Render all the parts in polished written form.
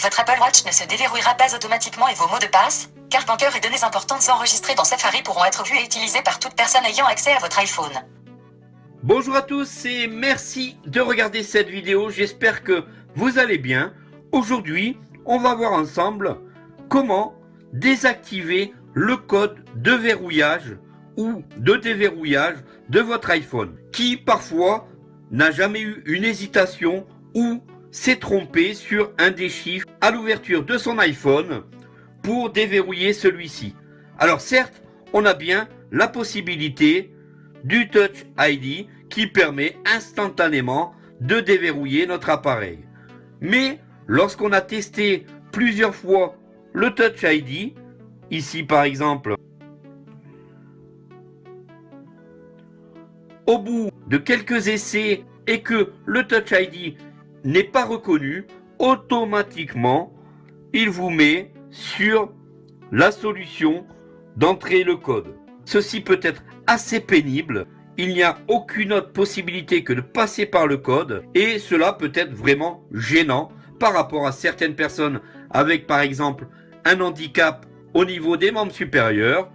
Votre Apple Watch ne se déverrouillera pas automatiquement et vos mots de passe, carte bancaire et données importantes enregistrées dans Safari pourront être vus et utilisés par toute personne ayant accès à votre iPhone. Bonjour à tous et merci de regarder cette vidéo, j'espère que vous allez bien. Aujourd'hui, on va voir ensemble comment désactiver le code de verrouillage ou de déverrouillage de votre iPhone, qui parfois n'a jamais eu une hésitation ou s'est trompé sur un des chiffres à l'ouverture de son iPhone pour déverrouiller celui-ci. Alors certes, on a bien la possibilité du Touch ID qui permet instantanément de déverrouiller notre appareil. Mais lorsqu'on a testé plusieurs fois le Touch ID, ici par exemple, au bout de quelques essais et que le Touch ID n'est pas reconnu, automatiquement, il vous met sur la solution d'entrer le code. Ceci peut être assez pénible. Il n'y a aucune autre possibilité que de passer par le code et cela peut être vraiment gênant par rapport à certaines personnes avec par exemple un handicap au niveau des membres supérieurs,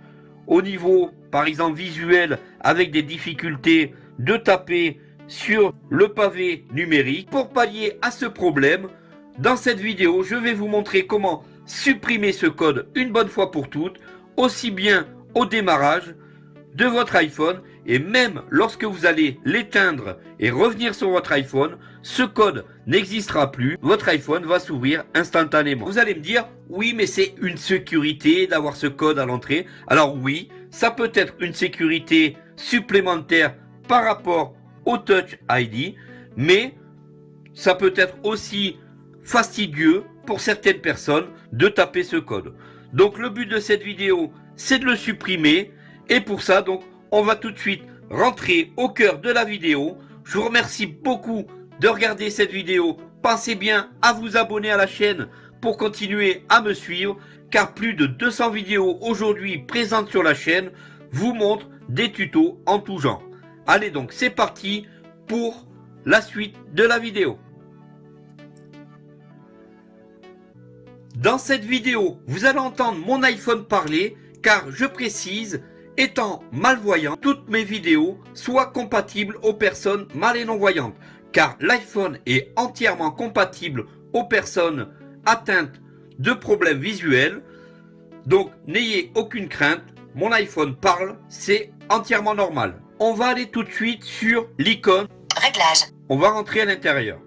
au niveau par exemple visuel avec des difficultés de taper sur le pavé numérique. Pour pallier à ce problème, dans cette vidéo, je vais vous montrer comment supprimer ce code une bonne fois pour toutes, aussi bien au démarrage de votre iPhone et même lorsque vous allez l'éteindre et revenir sur votre iPhone, ce code n'existera plus, votre iPhone va s'ouvrir instantanément. Vous allez me dire, oui mais c'est une sécurité d'avoir ce code à l'entrée. Alors oui, ça peut être une sécurité supplémentaire par rapport au Touch ID, mais ça peut être aussi fastidieux pour certaines personnes de taper ce code. Donc le but de cette vidéo, c'est de le supprimer et pour ça, donc, on va tout de suite rentrer au cœur de la vidéo. Je vous remercie beaucoup de regarder cette vidéo. Pensez bien à vous abonner à la chaîne pour continuer à me suivre, car plus de 200 vidéos aujourd'hui présentes sur la chaîne vous montrent des tutos en tout genre. Allez donc, c'est parti pour la suite de la vidéo. Dans cette vidéo, vous allez entendre mon iPhone parler, car je précise, étant malvoyant, toutes mes vidéos soient compatibles aux personnes mal et non-voyantes, car l'iPhone est entièrement compatible aux personnes atteintes de problèmes visuels. Donc n'ayez aucune crainte, mon iPhone parle, c'est entièrement normal. On va aller tout de suite sur l'icône. Réglages. On va rentrer à l'intérieur.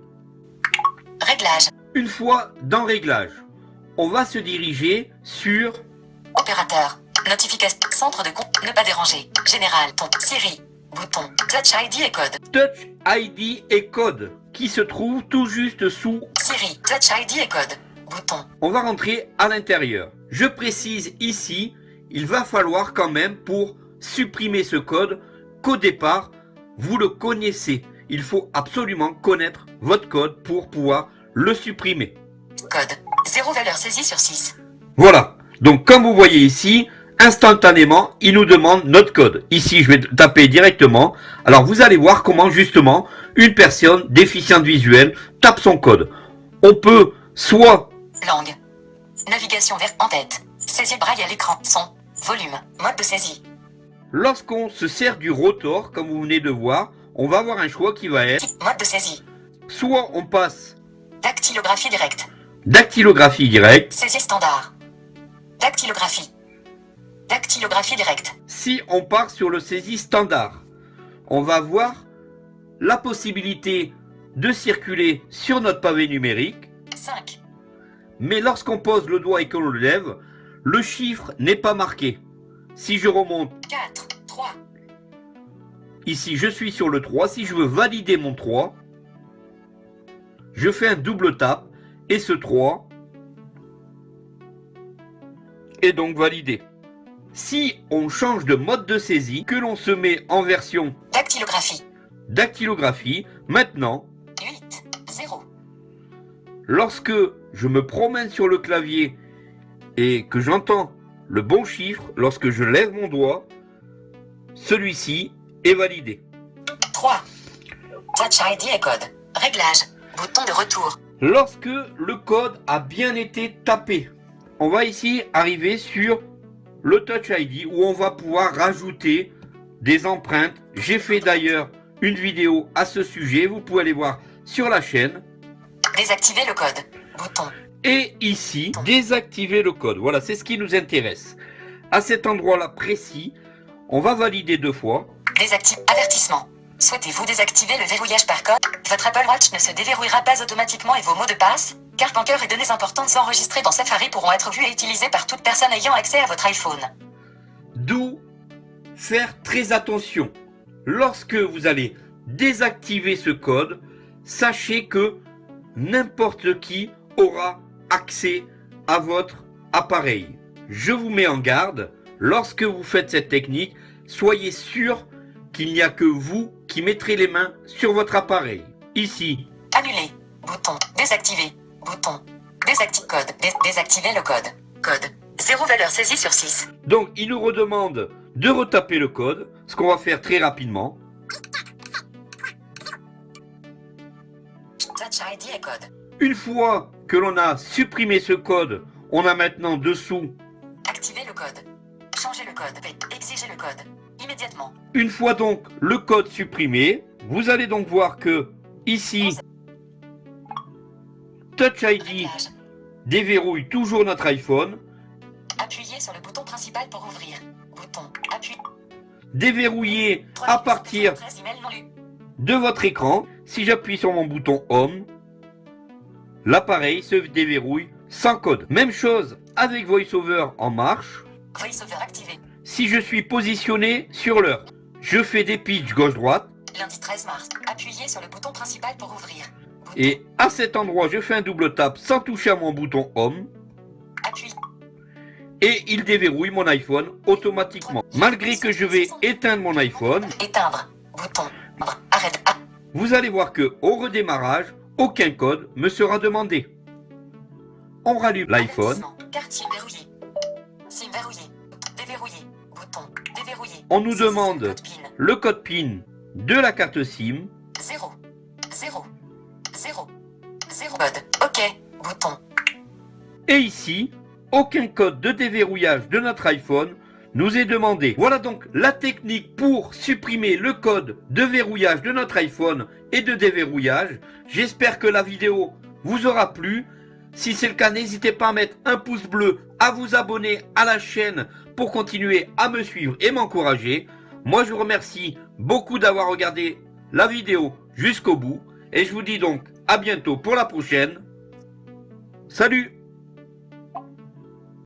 Réglages. Une fois dans Réglages, on va se diriger sur Opérateur. Notification. Centre de compte. Ne pas déranger. Général. Ton. Siri. Bouton. Touch ID et code. Touch ID et code qui se trouve tout juste sous Siri. Touch ID et code. Bouton. On va rentrer à l'intérieur. Je précise ici, il va falloir quand même pour supprimer ce code qu'au départ, vous le connaissez. Il faut absolument connaître votre code pour pouvoir le supprimer. Code. 0 valeur saisie sur 6. Voilà. Donc comme vous voyez ici, instantanément, il nous demande notre code. Ici, je vais taper directement. Alors vous allez voir comment justement une personne déficiente visuelle tape son code. On peut soit Langue. Navigation vers en tête. Saisie braille à l'écran. Son. Volume. Mode de saisie. lorsqu'on se sert du rotor, comme vous venez de voir, on va avoir un choix qui va être Mode de saisie. soit on passe Dactylographie directe. dactylographie directe. Saisie standard. Dactylographie. Dactylographie directe. Si on part sur le saisie standard, on va avoir la possibilité de circuler sur notre pavé numérique. 5. Mais lorsqu'on pose le doigt et qu'on le lève, le chiffre n'est pas marqué. Si je remonte, 4. 3. ici je suis sur le 3, si je veux valider mon 3, je fais un double tap et ce 3 est donc validé. Si on change de mode de saisie, que l'on se met en version Dactylographie. dactylographie, maintenant, 8. 0. lorsque je me promène sur le clavier et que j'entends le bon chiffre, lorsque je lève mon doigt, celui-ci est validé. 3. Touch ID et code. Réglage. Bouton de retour. Lorsque le code a bien été tapé, on va ici arriver sur le Touch ID où on va pouvoir rajouter des empreintes. J'ai fait d'ailleurs une vidéo à ce sujet, vous pouvez aller voir sur la chaîne. Désactiver le code. Bouton. Et ici, désactiver le code. Voilà, c'est ce qui nous intéresse. À cet endroit-là précis, on va valider 2 fois. Désactive. Avertissement. Souhaitez-vous désactiver le verrouillage par code? Votre Apple Watch ne se déverrouillera pas automatiquement et vos mots de passe, carte bancaire et données importantes enregistrées dans Safari pourront être vues et utilisées par toute personne ayant accès à votre iPhone. D'où faire très attention. Lorsque vous allez désactiver ce code, sachez que n'importe qui aura accès à votre appareil. Je vous mets en garde, lorsque vous faites cette technique, soyez sûr qu'il n'y a que vous qui mettrez les mains sur votre appareil. Ici. Annuler. Bouton. Désactiver. Bouton. Désactiver code. Désactiver le code. Code. 0 valeur saisie sur 6. Donc, il nous redemande de retaper le code, ce qu'on va faire très rapidement. Touch ID et code. Une fois que l'on a supprimé ce code, on a maintenant dessous. Activer le code. Changer le code. Exiger le code. Immédiatement. Une fois donc le code supprimé, vous allez donc voir que ici, Touch ID Réglage. déverrouille toujours notre iPhone. Appuyez sur le bouton principal pour ouvrir. Bouton. Appui. Déverrouiller à partir 13 emails non lus. de votre écran. Si j'appuie sur mon bouton Home, l'appareil se déverrouille sans code. Même chose avec VoiceOver en marche. VoiceOver activé. Si je suis positionné sur l'heure, je fais des pitchs gauche-droite. Lundi 13 mars. Appuyez sur le bouton principal pour ouvrir. Bouton. Et à cet endroit, je fais un double tap sans toucher à mon bouton Home. Appui. Et il déverrouille mon iPhone automatiquement. Malgré que je vais éteindre mon iPhone, Éteindre. Bouton. Arrête. Ah. vous allez voir que au redémarrage, aucun code me sera demandé. On rallume l'iPhone. Avertissement. Quartier verrouillé. SIM verrouillé. Déverrouillé. Bouton. Déverrouillé. On nous Saisissez le demande code PIN. le code PIN de la carte SIM. 0. 0. 0. 0. Code. OK. Bouton. Et ici, aucun code de déverrouillage de notre iPhone nous est demandé. Voilà donc la technique pour supprimer le code de verrouillage de notre iPhone et de déverrouillage. J'espère que la vidéo vous aura plu. Si c'est le cas, n'hésitez pas à mettre un pouce bleu, à vous abonner à la chaîne pour continuer à me suivre et m'encourager. Moi, je vous remercie beaucoup d'avoir regardé la vidéo jusqu'au bout. Et je vous dis donc à bientôt pour la prochaine. Salut!